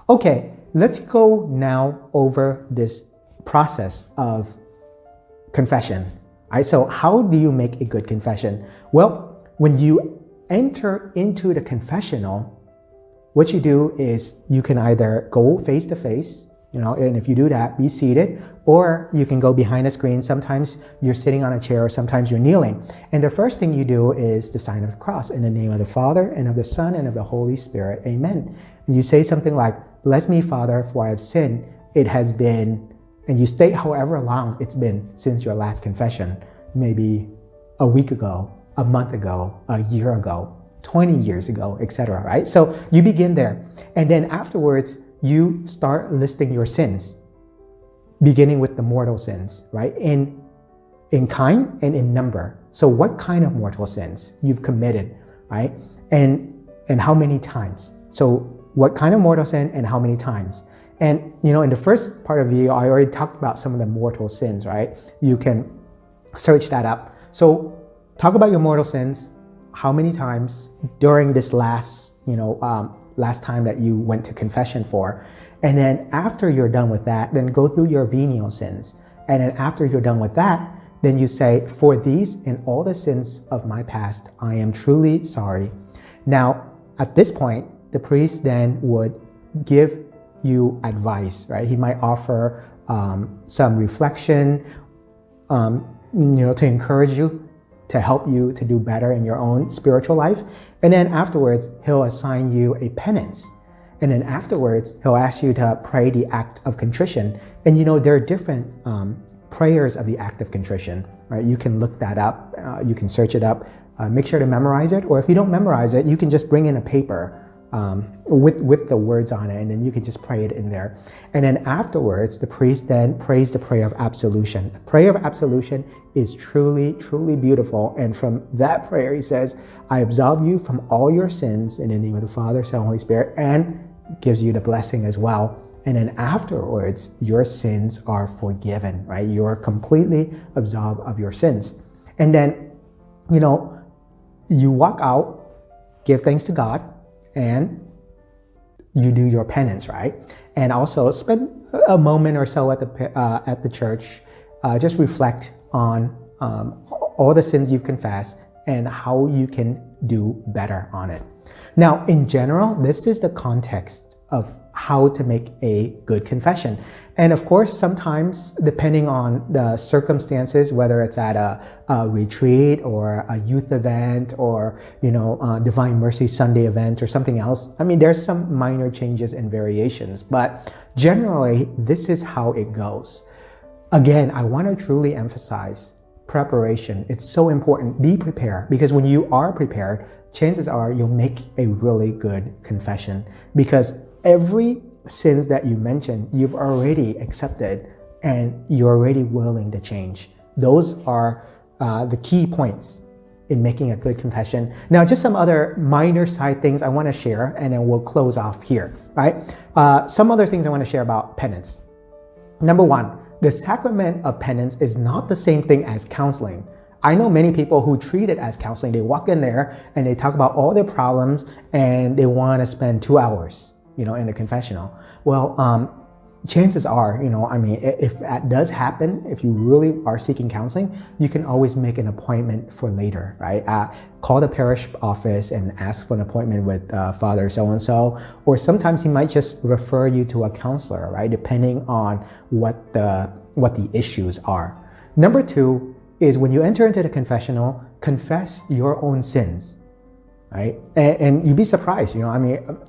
Okay, let's go now over this process of confession. All right, so how do you make a good confession? Well, when you enter into the confessional, what you do is you can either go face to face, and if you do that, be seated, or you can go behind a screen. Sometimes you're sitting on a chair, or sometimes you're kneeling. And the first thing you do is the sign of the cross, in the name of the Father, and of the Son, and of the Holy Spirit. Amen. And you say something like, bless me, Father, for I have sinned. It has been, and you state however long it's been since your last confession, maybe a week ago, a month ago, a year ago, 20 years ago, etc. Right? So you begin there. And then afterwards, you start listing your sins, beginning with the mortal sins, right? In kind and in number. So what kind of mortal sins you've committed, right? And how many times? So what kind of mortal sin and how many times? And in the first part of the video, I already talked about some of the mortal sins, right? You can search that up. So talk about your mortal sins, how many times during this last time that you went to confession for. And then after you're done with that, then go through your venial sins. And then after you're done with that, then you say, for these and all the sins of my past, I am truly sorry. Now, at this point, the priest then would give you advice, right? He might offer some reflection, to encourage you, to help you to do better in your own spiritual life. And then afterwards, he'll assign you a penance. And then afterwards, he'll ask you to pray the act of contrition. And there are different prayers of the act of contrition, right? You can look that up, you can search it up, make sure to memorize it. Or if you don't memorize it, you can just bring in a paper with the words on it, and then you can just pray it in there. And then afterwards, the priest then prays the prayer of absolution. The prayer of absolution is truly, truly beautiful. And from that prayer, he says, I absolve you from all your sins in the name of the Father, Son, and Holy Spirit, and gives you the blessing as well. And then afterwards, your sins are forgiven, right? You're completely absolved of your sins. And then, you walk out, give thanks to God, and you do your penance, right? And also spend a moment or so at the church, just reflect on all the sins you've confessed and how you can do better on it. Now, in general, this is the context of how to make a good confession. And of course, sometimes, depending on the circumstances, whether it's at a retreat or a youth event or, Divine Mercy Sunday event or something else, there's some minor changes and variations, but generally, this is how it goes. Again, I want to truly emphasize preparation. It's so important. Be prepared, because when you are prepared, chances are you'll make a really good confession, because every sins that you mentioned, you've already accepted and you're already willing to change. Those are the key points in making a good confession. Now, just some other minor side things I want to share, and then we'll close off here, right? Some other things I want to share about penance. Number one, the sacrament of penance is not the same thing as counseling. I know many people who treat it as counseling. They walk in there and they talk about all their problems and they want to spend 2 hours, in the confessional. Well, chances are, if that does happen, if you really are seeking counseling, you can always make an appointment for later, right? Call the parish office and ask for an appointment with Father so-and-so, or sometimes he might just refer you to a counselor, right? Depending on what the issues are. Number two is, when you enter into the confessional, confess your own sins. Right? And you'd be surprised,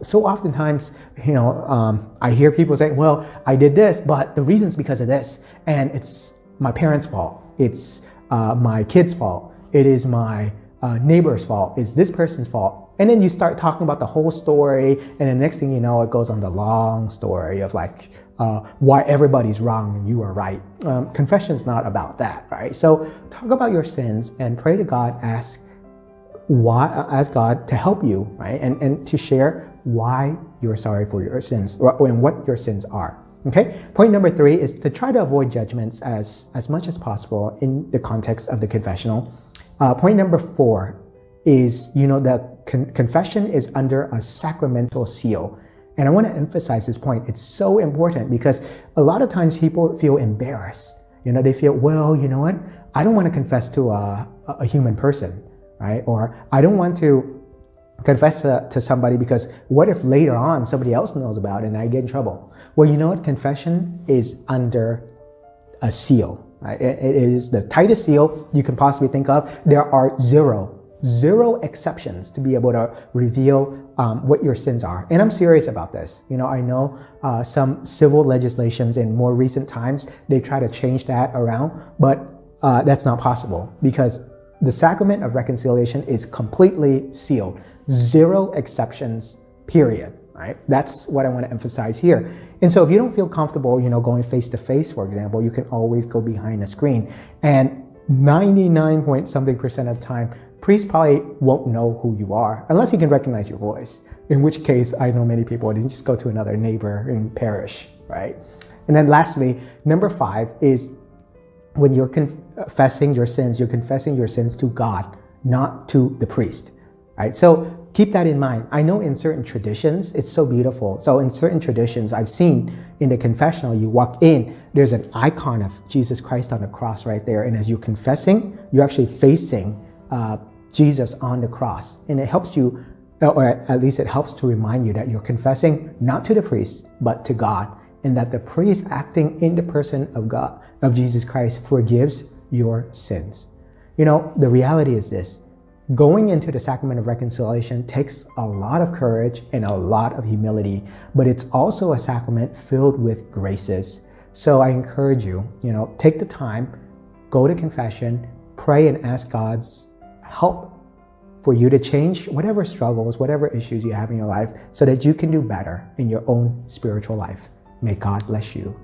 so oftentimes, I hear people say, well, I did this, but the reason's because of this. And it's my parents' fault. It's my kid's fault. It is my neighbor's fault. It's this person's fault. And then you start talking about the whole story. And the next thing you know, it goes on the long story of why everybody's wrong and you are right. Confession's not about that, right? So talk about your sins and pray to God, ask God to help you, right? And to share why you're sorry for your sins and what your sins are. Okay? Point number three is to try to avoid judgments as much as possible in the context of the confessional. Point number four is, the confession is under a sacramental seal. And I want to emphasize this point. It's so important because a lot of times people feel embarrassed. They feel, well, you know what? I don't want to confess to a human person, right? Or I don't want to confess to somebody because what if later on somebody else knows about it and I get in trouble? Well, you know what? Confession is under a seal, right? It is the tightest seal you can possibly think of. There are zero exceptions to be able to reveal what your sins are. And I'm serious about this. I know some civil legislations in more recent times, they try to change that around, but that's not possible because the sacrament of reconciliation is completely sealed. Zero exceptions, period. Right? That's what I want to emphasize here. And so if you don't feel comfortable, going face to face, for example, you can always go behind a screen. And 99 point something percent of the time, priest probably won't know who you are unless he can recognize your voice. In which case, I know many people, they just go to another neighboring parish, right? And then lastly, number 5 is when you're confessing your sins, you're confessing your sins to God, not to the priest, right? So keep that in mind. I know in certain traditions, it's so beautiful. So in certain traditions, I've seen in the confessional, you walk in, there's an icon of Jesus Christ on the cross right there. And as you're confessing, you're actually facing Jesus on the cross. And it helps you, or at least it helps to remind you that you're confessing not to the priest, but to God. And that the priest acting in the person of God, of Jesus Christ, forgives your sins. The reality is this. Going into the sacrament of reconciliation takes a lot of courage and a lot of humility, but it's also a sacrament filled with graces. So I encourage you, take the time, go to confession, pray and ask God's help for you to change whatever struggles, whatever issues you have in your life so that you can do better in your own spiritual life. May God bless you.